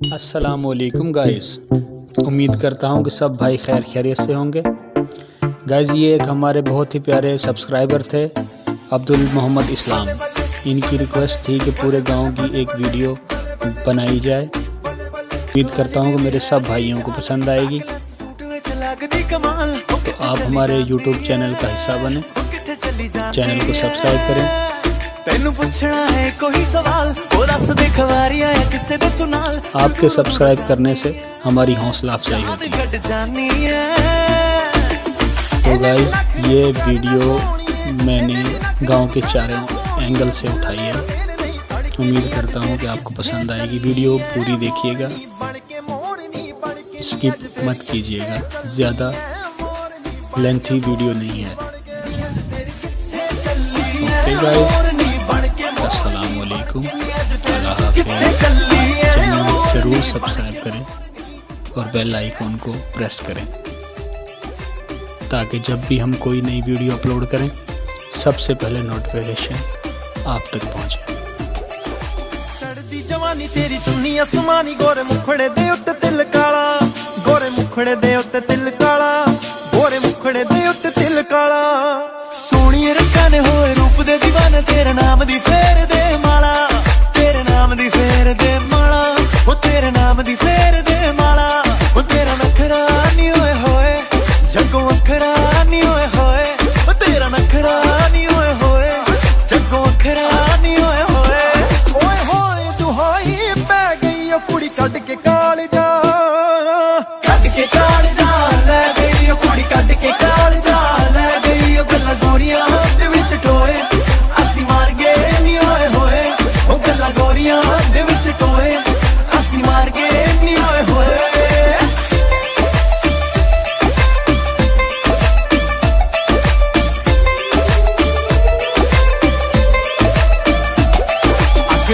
अस्सलामुअलैकुम गाइस, उम्मीद करता हूँ कि सब भाई खैर खैरियत से होंगे। गाइस ये एक हमारे बहुत ही प्यारे सब्सक्राइबर थे अब्दुल मोहम्मद इस्लाम। इनकी रिक्वेस्ट थी कि पूरे गांव की एक वीडियो बनाई जाए। उम्मीद करता हूँ कि मेरे सब भाइयों को पसंद आएगी। तो आप हमारे YouTube चैनल का हिस्सा बने, चैनल को सब्सक्राइब करें। आपके सब्सक्राइब करने से हमारी हौसला अफजाई होती है। तो गाइस ये वीडियो मैंने गांव के चारों एंगल से उठाई है। उम्मीद करता हूं कि आपको पसंद आएगी। वीडियो पूरी देखिएगा, स्किप मत कीजिएगा, ज़्यादा लेंथी वीडियो नहीं है। ओके गाइस, अस्सलाम वालेकुम, अल्लाह हाफ़िज़। चैनल ज़रूर सब्सक्राइब करें और बेल आइकॉन को प्रेस करें ताकि जब भी हम कोई नई वीडियो अपलोड करें सबसे पहले नोटिफिकेशन आप तक पहुंचे। चढ़दी जवानी तेरी चुन्नी आसमानी, गोरे मुखड़े दे उत्ते तिल काला, गोरे मुखड़े दे उत्ते तिल काला, गोरे मुखड़े दे उत्ते तिल काला। सोहणिए रंगां ने होए रूप दे दीवाने, तेरे नाम दी फेर दे माला, तेरे नाम दी फेर दे माला, ओ तेरे नाम दी फेर दे माला। ओ तेरा नखरा नी होए होए जग्गों अखरा नी होए होए, ओ तेरा नखरा नी होए होए जग्गों अखरा नी होए होए। ओए होए दुहाई पै गई ओ कुड़ी कट के काल जा, कट के काल जा लै गई ओ कुड़ी कट के काल जा लै गई। ओ गल्लां गोरियां दे विच टोए असी मार गए नी होए होए, ओ गल्लां गोरियां दे विच टोए असी मार गए नी होए होए।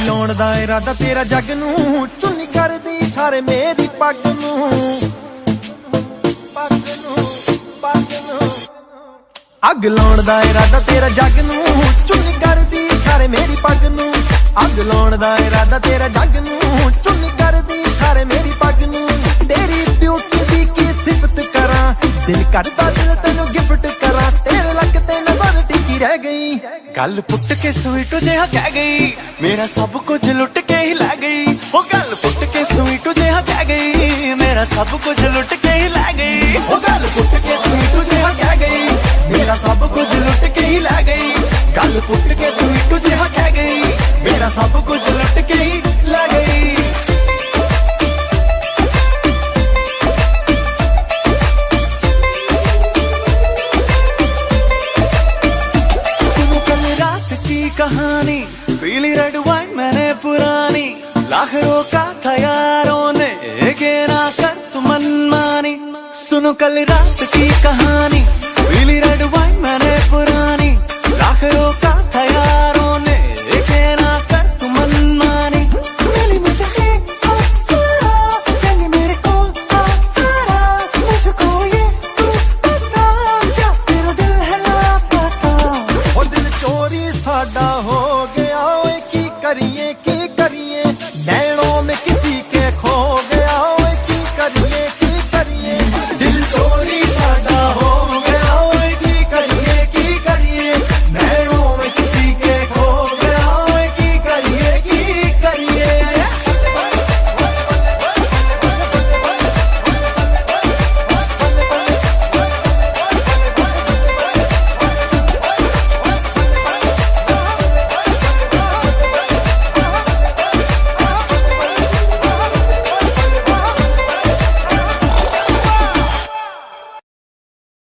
लाउण दा इरादा तेरा जग नूं, चुन्नी करदी इशारे मेरी पग नूं, पग नूं, पग नूं। अग लाउण दा इरादा तेरा जग नूं, चुन्नी करदी इशारे मेरी पग नूं। अग लाउण दा इरादा तेरा जग नूं, चुन्नी करदी इशारे मेरी पग नूं। तेरी ब्यूटी दी की सिफत करां, दिल करदा दिल तैनूं गिफ्ट करां। तेरे लक ते नज़र टिकी रह गई, गल पुट के स्वीट जिहा कह गई, मेरा सब कुछ लुट के ही लै गई। ओ गल पुट के स्वीट जिहा कह गई, मेरा सब कुछ लुट के ही लै गई। ओ गल पुट के स्वीट जिहा कह गई, मेरा सब कुछ लुट के ही लै गई। गल पुट के स्वीट जिहा कह गई, मेरा सब कुछ लुट के ही लै गई। कहानी पीली रेड वाइन मैंने पुरानी, लाख रोका था यारों ने के ना कर तू मनमानी। सुनो कल रात की कहानी, पीली रेड वाइन मैंने पुरानी, लाख रोका